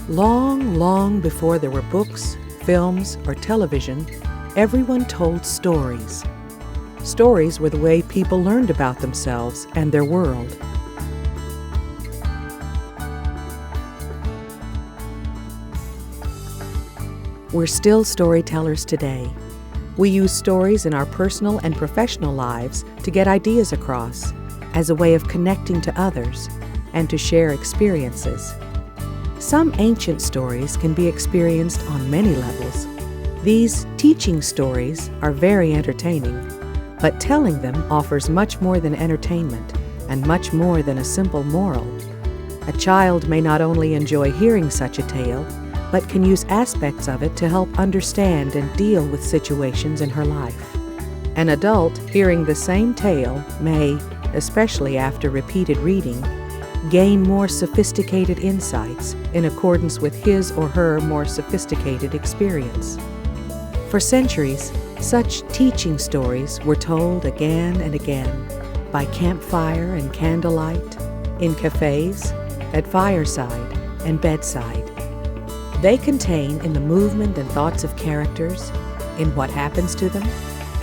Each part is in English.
Long, long before there were books, films, or television, everyone told stories. Stories were the way people learned about themselves and their world. We're still storytellers today. We use stories in our personal and professional lives to get ideas across, as a way of connecting to others and to share experiences. Some ancient stories can be experienced on many levels. These teaching stories are very entertaining, but telling them offers much more than entertainment and much more than a simple moral. A child may not only enjoy hearing such a tale, but can use aspects of it to help understand and deal with situations in her life. An adult hearing the same tale may, especially after repeated reading, gain more sophisticated insights in accordance with his or her more sophisticated experience. For centuries, such teaching stories were told again and again, by campfire and candlelight, in cafes, at fireside, and bedside. They contain in the movement and thoughts of characters, in what happens to them,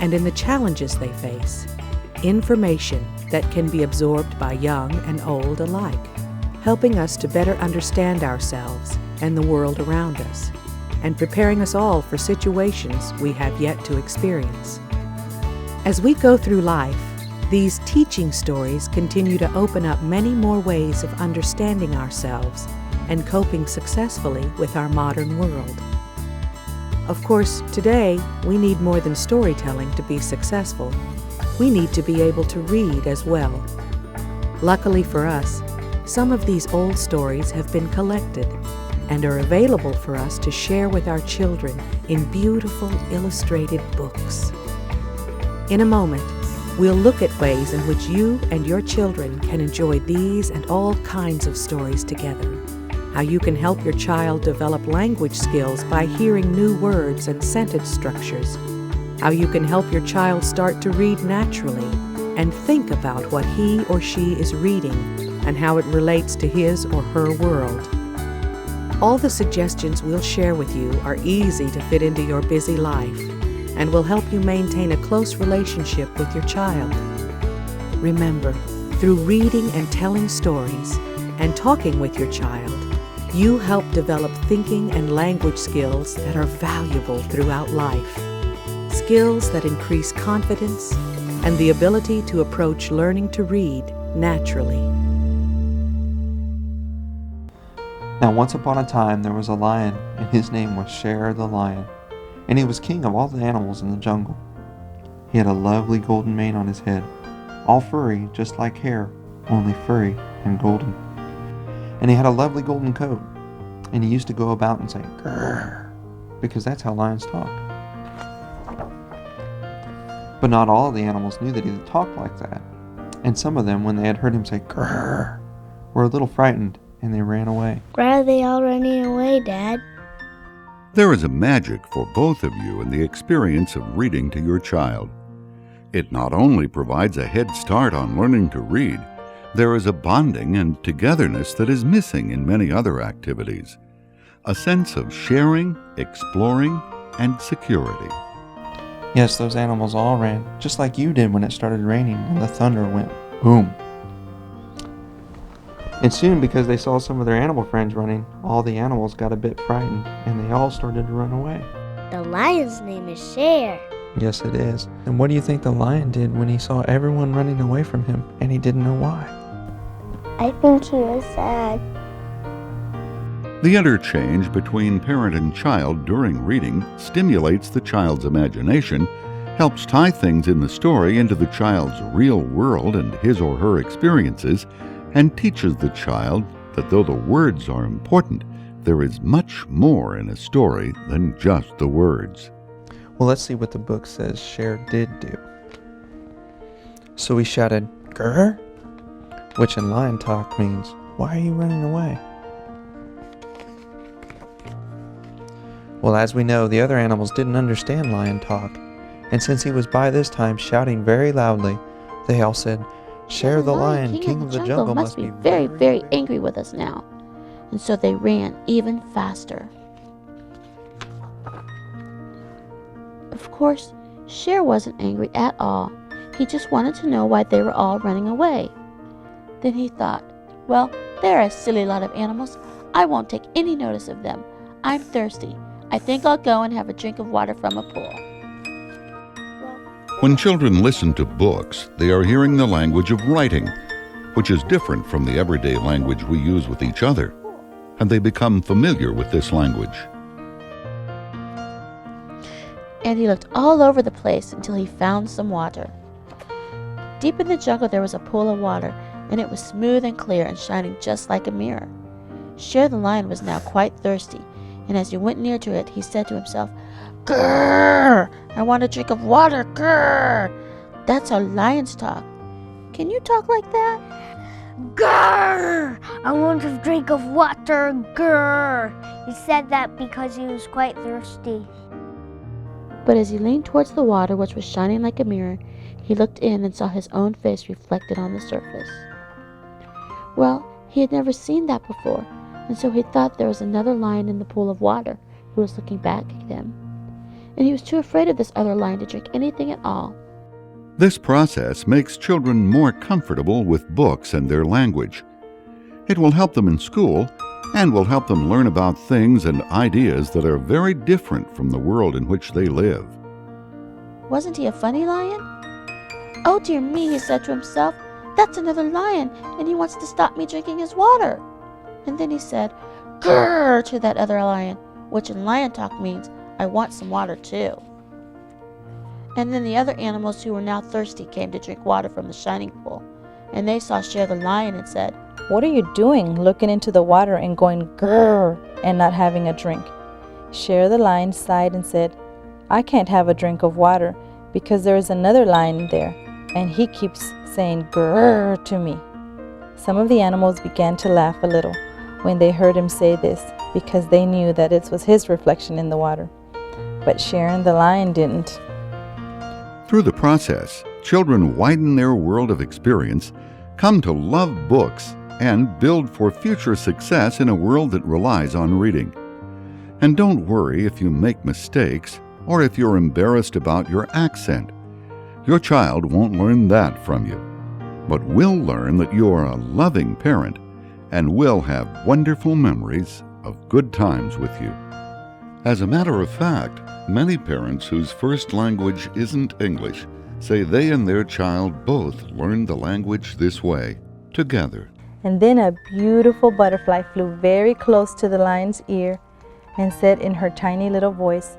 and in the challenges they face, information that can be absorbed by young and old alike, helping us to better understand ourselves and the world around us, and preparing us all for situations we have yet to experience. As we go through life, these teaching stories continue to open up many more ways of understanding ourselves and coping successfully with our modern world. Of course, today, we need more than storytelling to be successful. We need to be able to read as well. Luckily for us, some of these old stories have been collected and are available for us to share with our children in beautiful illustrated books. In a moment, we'll look at ways in which you and your children can enjoy these and all kinds of stories together. How you can help your child develop language skills by hearing new words and sentence structures. How you can help your child start to read naturally and think about what he or she is reading and how it relates to his or her world. All the suggestions we'll share with you are easy to fit into your busy life and will help you maintain a close relationship with your child. Remember, through reading and telling stories and talking with your child, you help develop thinking and language skills that are valuable throughout life. Skills that increase confidence and the ability to approach learning to read naturally. Now once upon a time there was a lion, and his name was Shere the lion, and he was king of all the animals in the jungle. He had a lovely golden mane on his head, all furry just like hair, only furry and golden. And he had a lovely golden coat, and he used to go about and say, "Grrr," because that's how lions talk. But not all the animals knew that he talked like that, and some of them, when they had heard him say, "Grrr," were a little frightened, and they ran away. Why are they all running away, Dad? There is a magic for both of you in the experience of reading to your child. It not only provides a head start on learning to read, there is a bonding and togetherness that is missing in many other activities. A sense of sharing, exploring, and security. Yes, those animals all ran, just like you did when it started raining and the thunder went boom. And soon, because they saw some of their animal friends running, all the animals got a bit frightened, and they all started to run away. The lion's name is Shere. Yes, it is. And what do you think the lion did when he saw everyone running away from him, and he didn't know why? I think he was sad. The interchange between parent and child during reading stimulates the child's imagination, helps tie things in the story into the child's real world and his or her experiences, and teaches the child that though the words are important, there is much more in a story than just the words. Well, let's see what the book says Shere did do. So he shouted, "Grrr," which in lion talk means, "Why are you running away?" Well, as we know, the other animals didn't understand lion talk, and since he was by this time shouting very loudly, they all said, "Shere the lion, king of the jungle, must be very, very angry with us now. and so they ran even faster. Of course, Cher wasn't angry at all. He just wanted to know why they were all running away. Then he thought, well, they're a silly lot of animals. I won't take any notice of them. I'm thirsty. I think I'll go and have a drink of water from a pool. When children listen to books, they are hearing the language of writing, which is different from the everyday language we use with each other, and they become familiar with this language. And he looked all over the place until he found some water. Deep in the jungle there was a pool of water, and it was smooth and clear and shining just like a mirror. Cher the lion was now quite thirsty, and as he went near to it, he said to himself, "Grrr! I want a drink of water, grrr!" That's how lions talk. Can you talk like that? Grrr! I want a drink of water, grrr! He said that because he was quite thirsty. But as he leaned towards the water, which was shining like a mirror, he looked in and saw his own face reflected on the surface. Well, he had never seen that before, and so he thought there was another lion in the pool of water who was looking back at him. And he was too afraid of this other lion to drink anything at all. This process makes children more comfortable with books and their language. It will help them in school and will help them learn about things and ideas that are very different from the world in which they live. Wasn't he a funny lion? Oh dear me, he said to himself, that's another lion, and he wants to stop me drinking his water. And then he said, "Grrr!" to that other lion, which in lion talk means, I want some water too. And then the other animals who were now thirsty came to drink water from the shining pool, and they saw Cher the lion and said, "What are you doing, looking into the water and going grrr and not having a drink?" Cher the lion sighed and said, "I can't have a drink of water because there is another lion there, and he keeps saying grrr to me." Some of the animals began to laugh a little when they heard him say this, because they knew that it was his reflection in the water. But Cher the lion didn't. Through the process, children widen their world of experience, come to love books, and build for future success in a world that relies on reading. And don't worry if you make mistakes or if you're embarrassed about your accent. Your child won't learn that from you, but will learn that you are a loving parent and will have wonderful memories of good times with you. As a matter of fact, many parents whose first language isn't English say they and their child both learned the language this way, together. And then a beautiful butterfly flew very close to the lion's ear and said in her tiny little voice,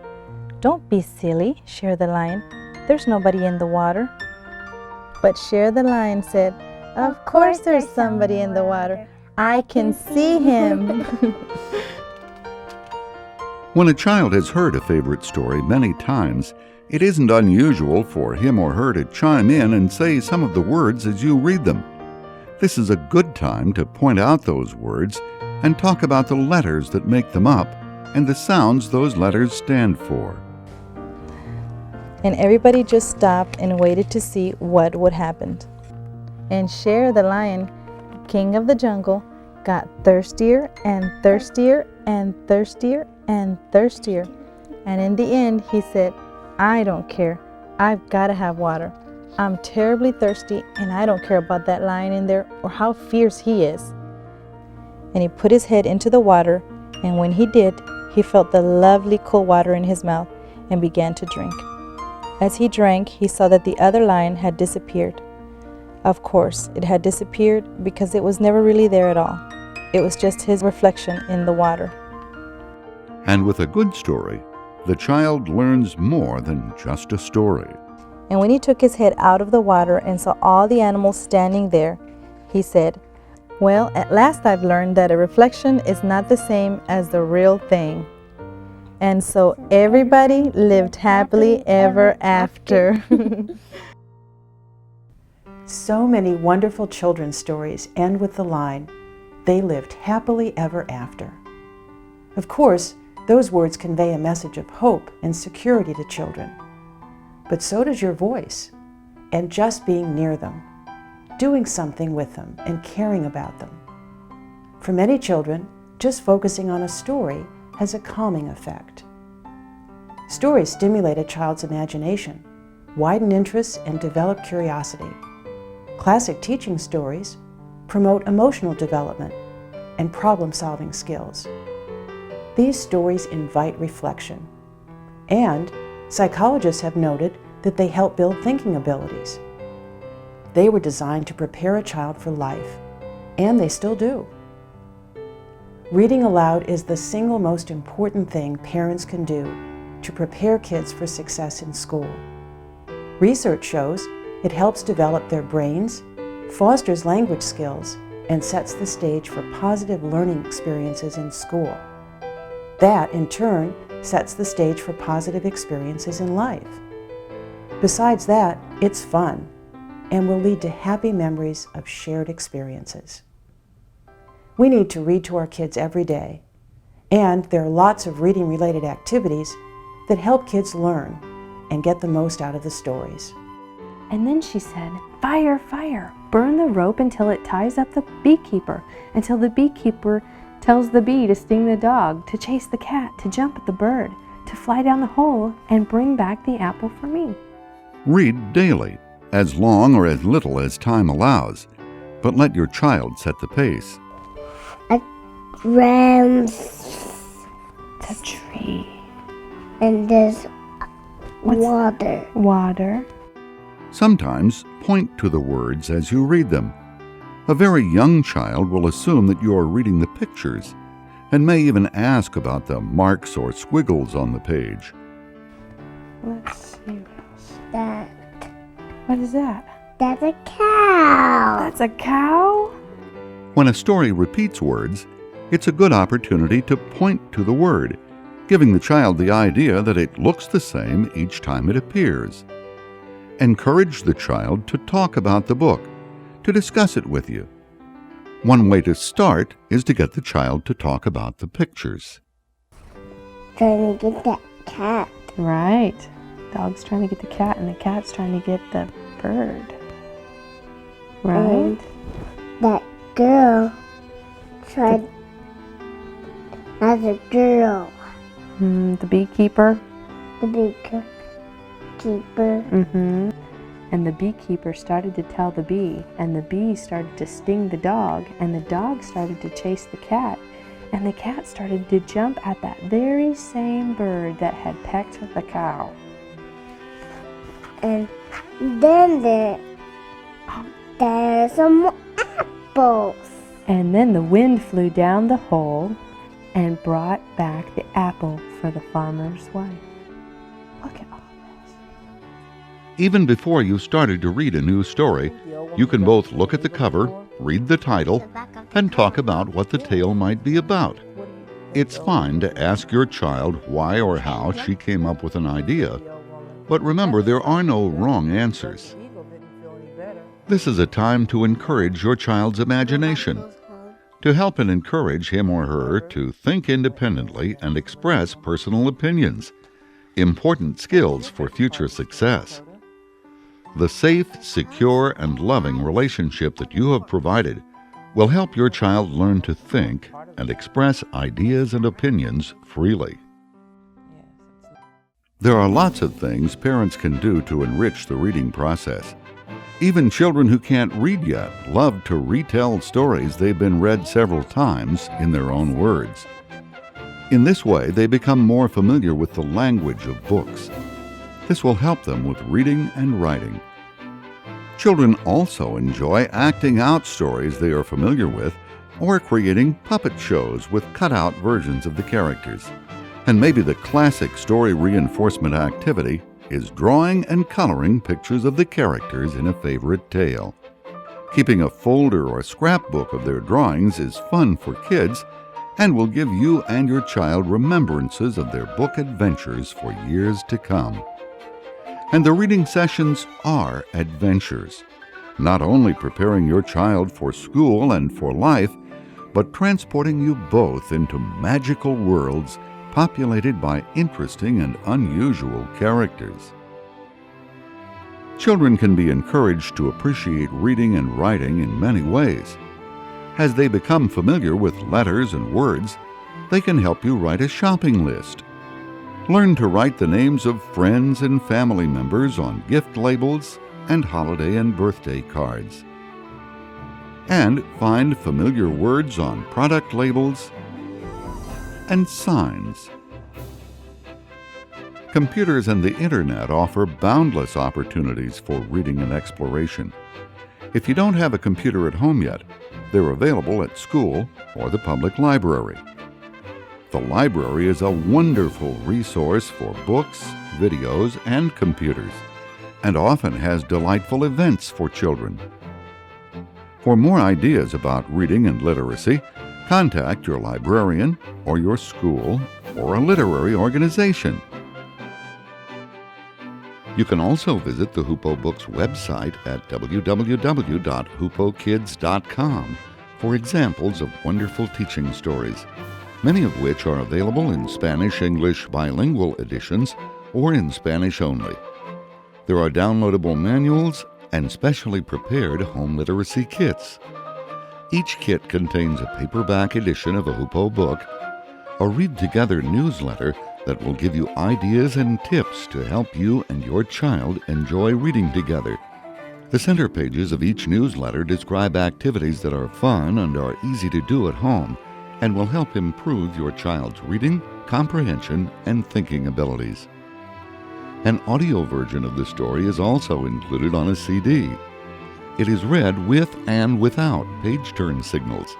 "Don't be silly, Cher the lion. There's nobody in the water." But Cher the lion said, "Of course there's somebody in the water. I can see him." When a child has heard a favorite story many times, it isn't unusual for him or her to chime in and say some of the words as you read them. This is a good time to point out those words and talk about the letters that make them up and the sounds those letters stand for. And everybody just stopped and waited to see what would happen. And Cher the lion, king of the jungle, got thirstier and thirstier and thirstier and thirstier. And in the end, he said, "I don't care. I've got to have water. I'm terribly thirsty, and I don't care about that lion in there or how fierce he is." And he put his head into the water, and when he did, he felt the lovely cool water in his mouth and began to drink. As he drank, he saw that the other lion had disappeared. Of course, it had disappeared because it was never really there at all. It was just his reflection in the water. And with a good story, the child learns more than just a story. And when he took his head out of the water and saw all the animals standing there, he said, "Well, at last I've learned that a reflection is not the same as the real thing." And so everybody lived happily ever after. So many wonderful children's stories end with the line, "They lived happily ever after." Of course, those words convey a message of hope and security to children. But so does your voice, and just being near them, doing something with them, and caring about them. For many children, just focusing on a story has a calming effect. Stories stimulate a child's imagination, widen interests, and develop curiosity. Classic teaching stories promote emotional development and problem-solving skills. These stories invite reflection, and psychologists have noted that they help build thinking abilities. They were designed to prepare a child for life, and they still do. Reading aloud is the single most important thing parents can do to prepare kids for success in school. Research shows it helps develop their brains, fosters language skills, and sets the stage for positive learning experiences in school. That, in turn, sets the stage for positive experiences in life. Besides that, it's fun and will lead to happy memories of shared experiences. We need to read to our kids every day, and there are lots of reading-related activities that help kids learn and get the most out of the stories. And then she said, "Fire, fire, burn the rope until it ties up the beekeeper, until the beekeeper tells the bee to sting the dog, to chase the cat, to jump at the bird, to fly down the hole and bring back the apple for me." Read daily, as long or as little as time allows, but let your child set the pace. A ram's It's a tree. and there's What's- water. Water. Sometimes point to the words as you read them. A very young child will assume that you are reading the pictures and may even ask about the marks or squiggles on the page. Let's see what else. That What is that? that's a cow. That's a cow? When a story repeats words, it's a good opportunity to point to the word, giving the child the idea that it looks the same each time it appears. Encourage the child to talk about the book, to discuss it with you. One way to start is to get the child to talk about the pictures. Trying to get that cat. Right. Dog's trying to get the cat and the cat's trying to get the bird. Right? And that girl tried. That's a girl. The beekeeper. The beekeeper. And the beekeeper started to tell the bee, and the bee started to sting the dog, and the dog started to chase the cat, and the cat started to jump at that very same bird that had pecked the cow. And then there's some apples. And then the wind flew down the hole and brought back the apple for the farmer's wife. Look at all this. Even before you started to read a new story, you can both look at the cover, read the title, and talk about what the tale might be about. It's fine to ask your child why or how she came up with an idea, but remember, there are no wrong answers. This is a time to encourage your child's imagination, to help and encourage him or her to think independently and express personal opinions, important skills for future success. The safe, secure, and loving relationship that you have provided will help your child learn to think and express ideas and opinions freely. There are lots of things parents can do to enrich the reading process. Even children who can't read yet love to retell stories they've been read several times in their own words. In this way, they become more familiar with the language of books. This will help them with reading and writing. Children also enjoy acting out stories they are familiar with or creating puppet shows with cut-out versions of the characters. And maybe the classic story reinforcement activity is drawing and coloring pictures of the characters in a favorite tale. Keeping a folder or scrapbook of their drawings is fun for kids and will give you and your child remembrances of their book adventures for years to come. And the reading sessions are adventures, not only preparing your child for school and for life, but transporting you both into magical worlds populated by interesting and unusual characters. Children can be encouraged to appreciate reading and writing in many ways. As they become familiar with letters and words, they can help you write a shopping list. Learn to write the names of friends and family members on gift labels and holiday and birthday cards. And find familiar words on product labels and signs. Computers and the Internet offer boundless opportunities for reading and exploration. If you don't have a computer at home yet, they're available at school or the public library. The library is a wonderful resource for books, videos, and computers, and often has delightful events for children. For more ideas about reading and literacy, contact your librarian or your school or a literary organization. You can also visit the Hoopo Books website at www.hoopokids.com for examples of wonderful teaching stories, many of which are available in Spanish-English bilingual editions or in Spanish only. There are downloadable manuals and specially prepared home literacy kits. Each kit contains a paperback edition of a Hoopo book, a read-together newsletter that will give you ideas and tips to help you and your child enjoy reading together. The center pages of each newsletter describe activities that are fun and are easy to do at home and will help improve your child's reading, comprehension, and thinking abilities. An audio version of the story is also included on a CD. It is read with and without page turn signals,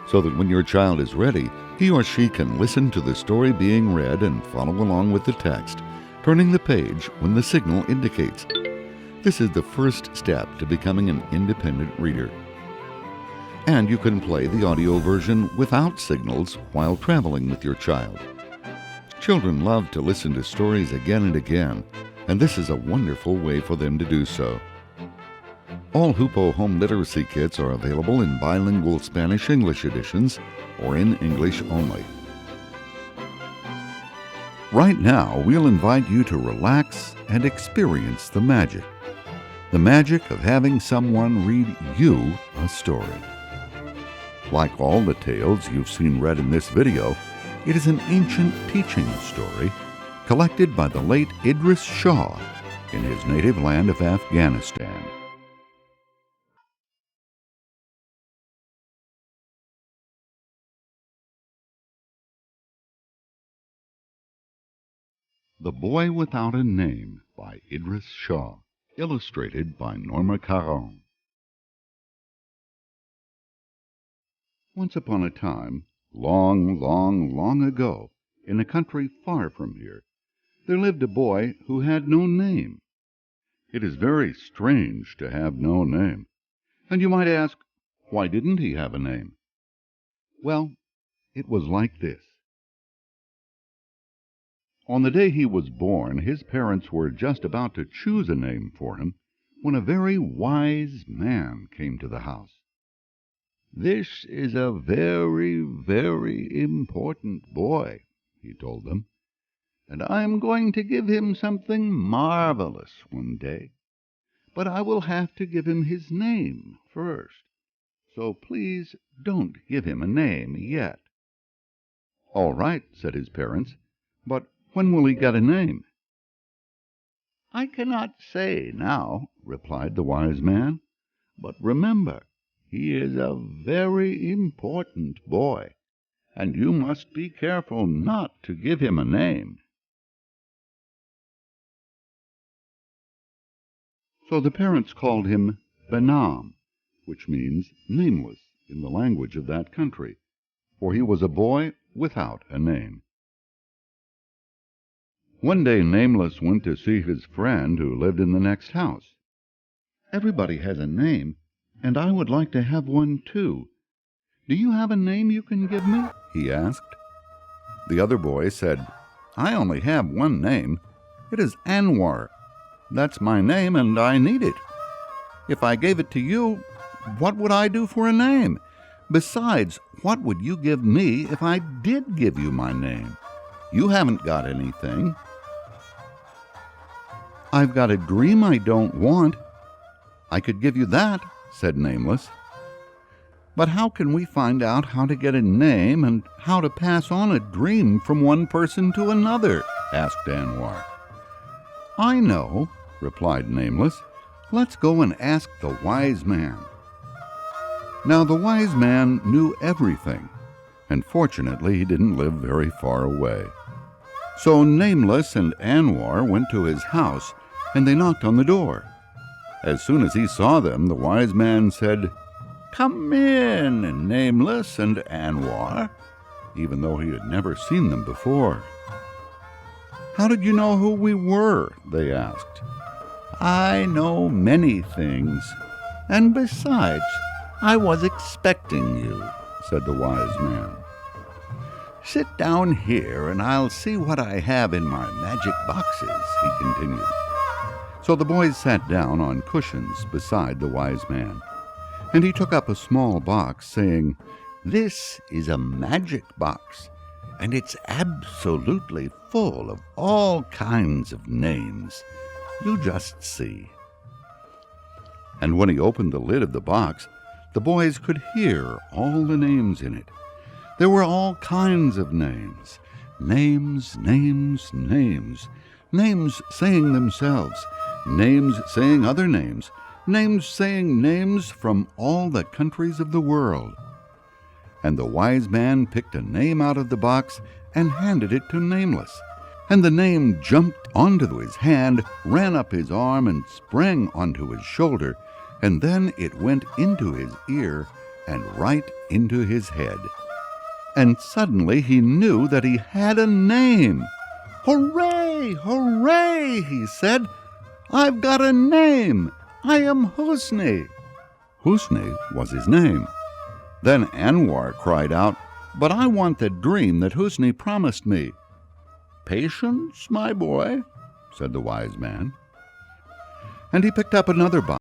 so that when your child is ready, he or she can listen to the story being read and follow along with the text, turning the page when the signal indicates. This is the first step to becoming an independent reader. And you can play the audio version without signals while traveling with your child. Children love to listen to stories again and again, and this is a wonderful way for them to do so. All Hoopo home literacy kits are available in bilingual Spanish-English editions or in English only. Right now, we'll invite you to relax and experience the magic of having someone read you a story. Like all the tales you've seen read in this video, it is an ancient teaching story collected by the late Idris Shah in his native land of Afghanistan. The Boy Without a Name by Idris Shah, illustrated by Norma Caron. Once upon a time, long, long, long ago, in a country far from here, there lived a boy who had no name. It is very strange to have no name. And you might ask, why didn't he have a name? Well, it was like this. On the day he was born, his parents were just about to choose a name for him when a very wise man came to the house. "This is a very, very important boy," he told them, "and I am going to give him something marvelous one day. But I will have to give him his name first, so please don't give him a name yet." "All right," said his parents, "but when will he get a name?" "I cannot say now," replied the wise man, "but remember, he is a very important boy, and you must be careful not to give him a name." So the parents called him Benam, which means nameless in the language of that country, for he was a boy without a name. One day Nameless went to see his friend who lived in the next house. "Everybody has a name, and I would like to have one too. Do you have a name you can give me?" he asked. The other boy said, "I only have one name. It is Anwar. That's my name, and I need it. If I gave it to you, what would I do for a name? Besides, what would you give me if I did give you my name? You haven't got anything." "I've got a dream I don't want." "I could give you that," said Nameless. But how can we find out how to get a name and how to pass on a dream from one person to another?" asked Anwar. "I know," replied Nameless. "Let's go and ask the wise man." Now the wise man knew everything, and fortunately he didn't live very far away. So Nameless and Anwar went to his house, and they knocked on the door. As soon as he saw them, the wise man said, "Come in, Nameless and Anwar," even though he had never seen them before. "How did you know who we were?" they asked. "I know many things, and besides, I was expecting you," said the wise man. "Sit down here, and I'll see what I have in my magic boxes," he continued. So the boys sat down on cushions beside the wise man, and he took up a small box, saying, "This is a magic box, and it's absolutely full of all kinds of names. You just see." And when he opened the lid of the box, the boys could hear all the names in it. There were all kinds of names. Names, names, names. Names saying themselves. Names saying other names. Names saying names from all the countries of the world. And the wise man picked a name out of the box and handed it to Nameless. And the name jumped onto his hand, ran up his arm, and sprang onto his shoulder, and then it went into his ear and right into his head. And suddenly he knew that he had a name. "Hooray! Hooray!" he said. "I've got a name. I am Husni." Husni was his name. Then Anwar cried out, "But I want the dream that Husni promised me." "Patience, my boy," said the wise man. And he picked up another box